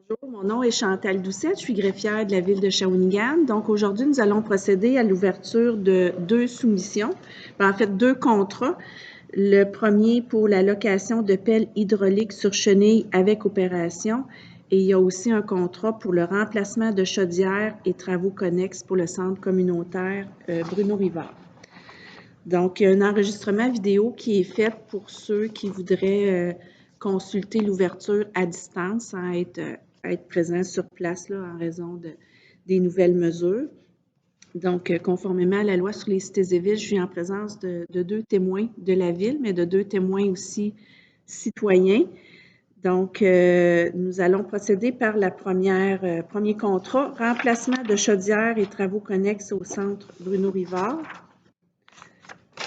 Bonjour, mon nom est Chantal Doucette, je suis greffière de la ville de Shawinigan. Donc aujourd'hui, nous allons procéder à l'ouverture de deux soumissions, en fait deux contrats. Le premier pour la location de pelles hydrauliques sur chenille avec opération et il y a aussi un contrat pour le remplacement de chaudières et travaux connexes pour le centre communautaire Bruno Rivard. Donc, il y a un enregistrement vidéo qui est fait pour ceux qui voudraient consulter l'ouverture à distance sans être présents sur place là, en raison des nouvelles mesures. Donc, conformément à la loi sur les cités et villes, je suis en présence de deux témoins de la ville, mais de deux témoins aussi citoyens. Donc, nous allons procéder par la premier contrat, remplacement de chaudières et travaux connexes au centre Bruno Rivard.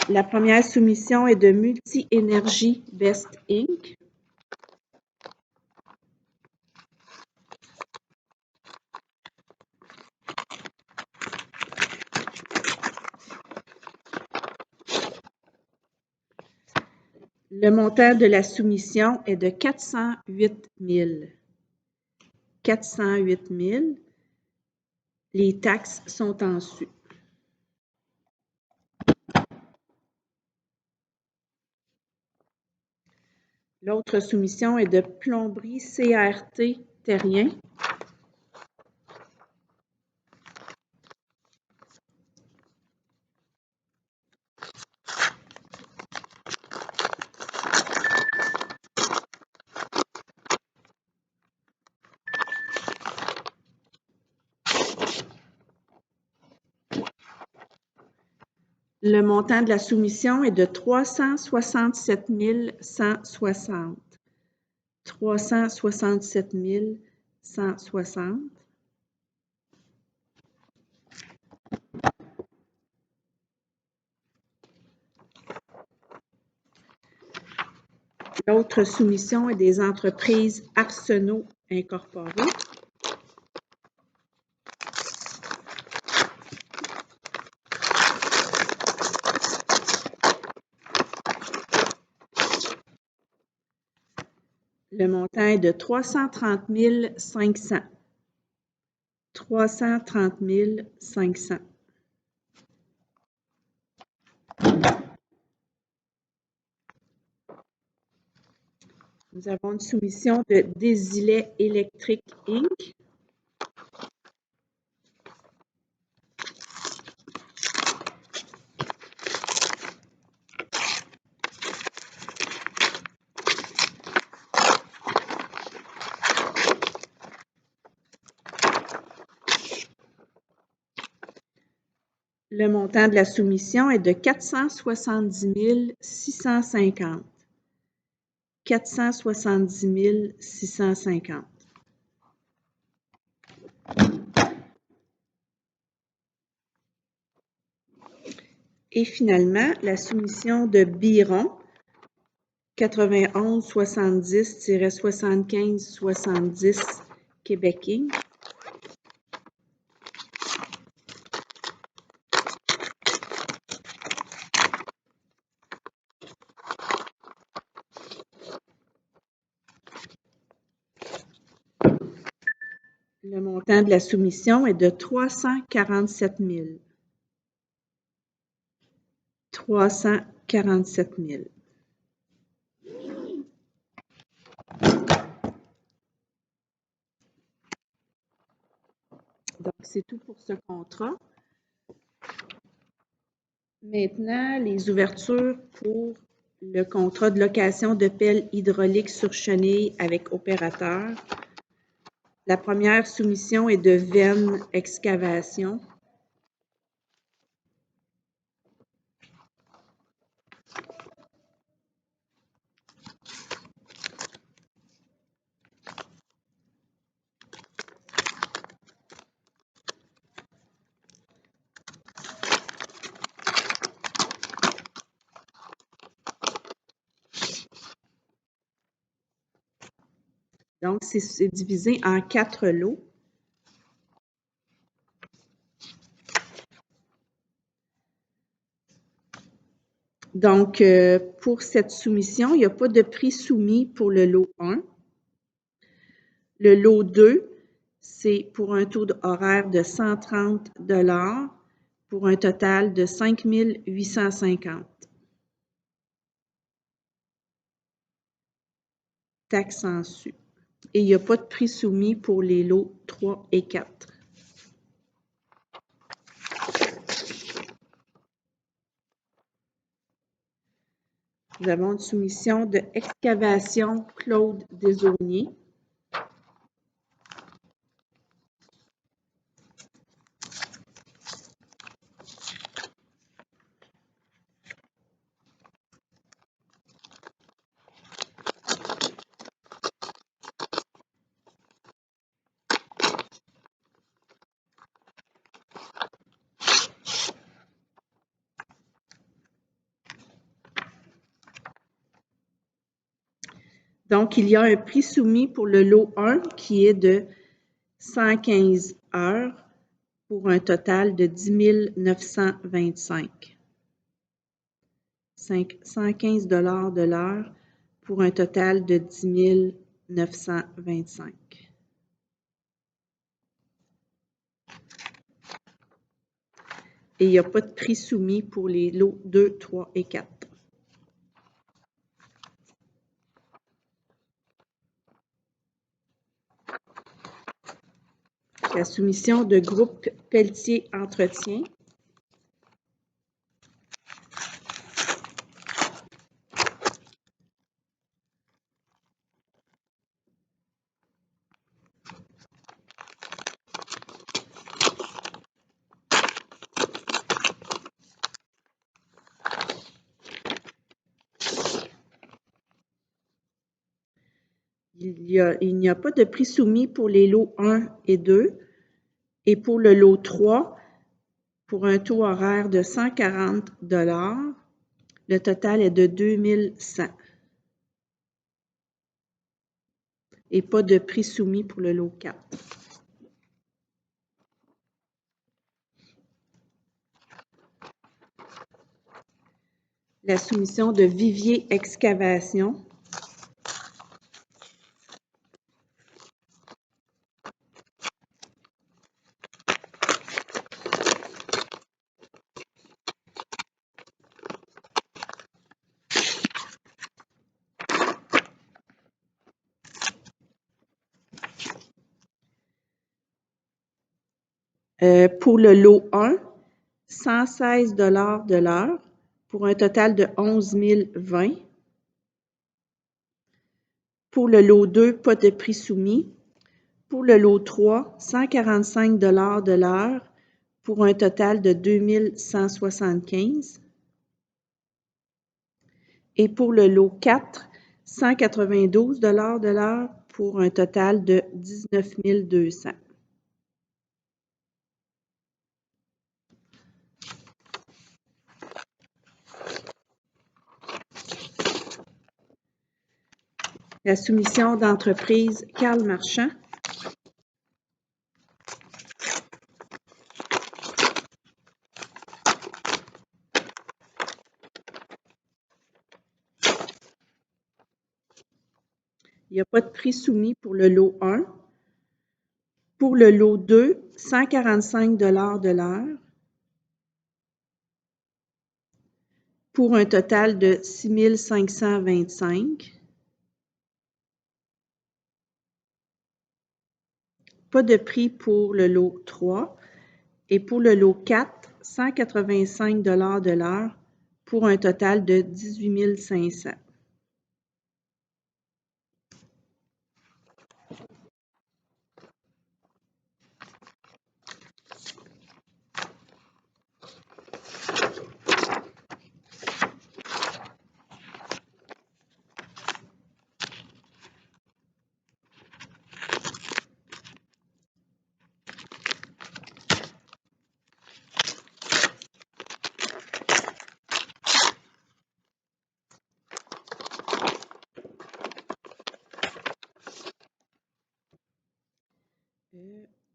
La première soumission est de Multi-Énergie Best Inc. Le montant de la soumission est de 408 000. 408 000. Les taxes sont en su. L'autre soumission est de Plomberie CRT Terrien. Le montant de la soumission est de 367 160. 367 160. L'autre soumission est des entreprises Arsenault Incorporées. Le montant est de 330 500. 330 500. Nous avons une soumission de Désilet Électrique Inc. Le montant de la soumission est de 470 650. 470 650. Et finalement, la soumission de Biron, 91 70-75 70 Québec Inc. Le montant de la soumission est de 347 000. 347 000. Donc, c'est tout pour ce contrat. Maintenant, les ouvertures pour le contrat de location de pelles hydrauliques sur chenille avec opérateur. La première soumission est de Venn Excavation. Donc, c'est divisé en 4 lots. Donc, pour cette soumission, il n'y a pas de prix soumis pour le lot 1. Le lot 2, c'est pour un taux horaire de 130 $ pour un total de 5 850. Taxe en su. Et il n'y a pas de prix soumis pour les lots 3 et 4. Nous avons une soumission de excavation Claude Desaulniers. Donc, il y a un prix soumis pour le lot 1 qui est de 115 heures pour un total de 10 925. 115 $ de l'heure pour un total de 10 925. Et il n'y a pas de prix soumis pour les lots 2, 3 et 4. La soumission de groupe Pelletier Entretien. Il n'y a pas de prix soumis pour les lots 1 et 2. Et pour le lot 3, pour un taux horaire de 140 $, le total est de 2100. Et pas de prix soumis pour le lot 4. La soumission de Vivier Excavation. Pour le lot 1, 116 $ de l'heure pour un total de 11 020. Pour le lot 2, pas de prix soumis. Pour le lot 3, 145 $ de l'heure pour un total de 2175. Et pour le lot 4, 192 $ de l'heure pour un total de 19 200. La soumission d'entreprise Carl Marchand. Il n'y a pas de prix soumis pour le lot 1. Pour le lot 2, 145 $ de l'heure pour un total de 6 525. Pas de prix pour le lot 3. Et pour le lot 4, 185 $ de l'heure pour un total de 18 500.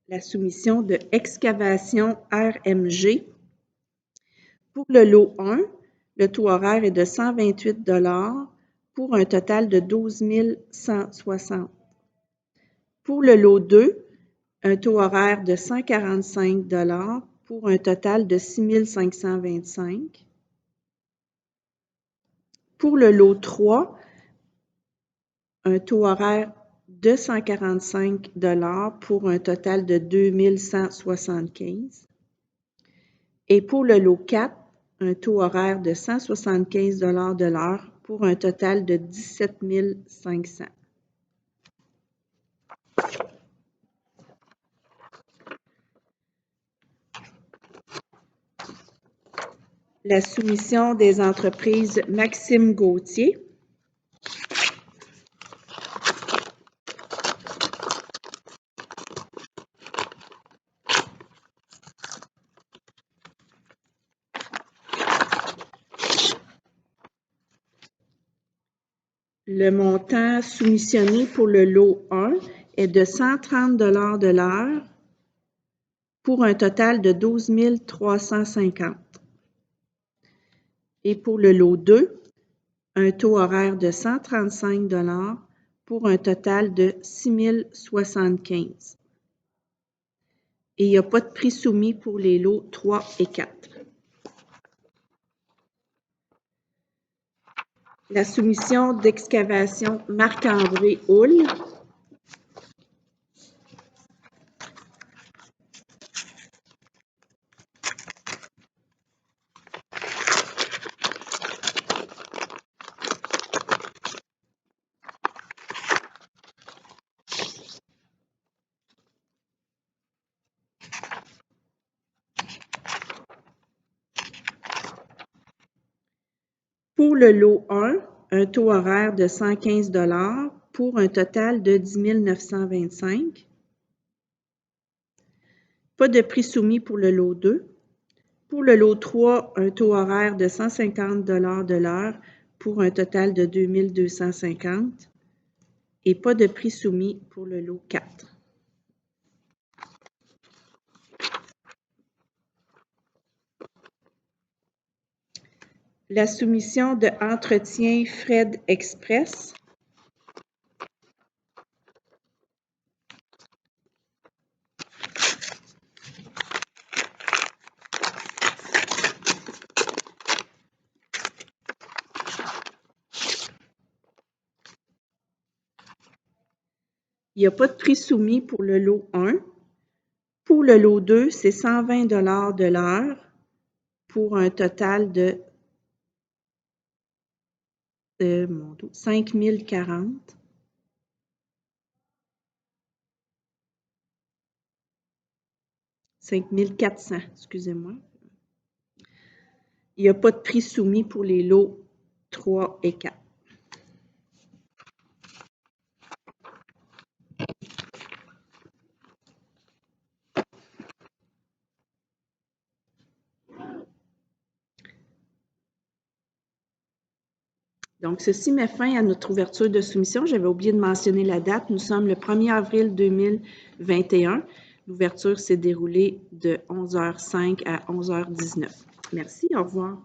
La soumission de excavation RMG. Pour le lot 1, le taux horaire est de 128 $ pour un total de 12 160. Pour le lot 2, un taux horaire de 145 $ pour un total de 6 525. Pour le lot 3, un taux horaire de 145 $ pour un total de 2 175. Et pour le lot 4, un taux horaire de 175 $ de l'heure pour un total de 17 500. La soumission des entreprises Maxime Gauthier. Le montant soumissionné pour le lot 1 est de 130 $ de l'heure pour un total de 12 350. Et pour le lot 2, un taux horaire de 135 $ pour un total de 6 075. Et il n'y a pas de prix soumis pour les lots 3 et 4. La soumission d'excavation Marc-André Houle. Pour le lot 1, un taux horaire de 115 $ pour un total de 10 925. Pas de prix soumis pour le lot 2. Pour le lot 3, un taux horaire de 150 $ de l'heure pour un total de 2 250. Et pas de prix soumis pour le lot 4. La soumission de entretien Fred Express. Il n'y a pas de prix soumis pour le lot 1. Pour le lot 2, c'est 120 $ de l'heure pour un total de 5 040. « 5 400, excusez-moi. Il n'y a pas de prix soumis pour les lots 3 et 4. Donc, ceci met fin à notre ouverture de soumission. J'avais oublié de mentionner la date. Nous sommes le 1er avril 2021. L'ouverture s'est déroulée de 11h05 à 11h19. Merci, au revoir.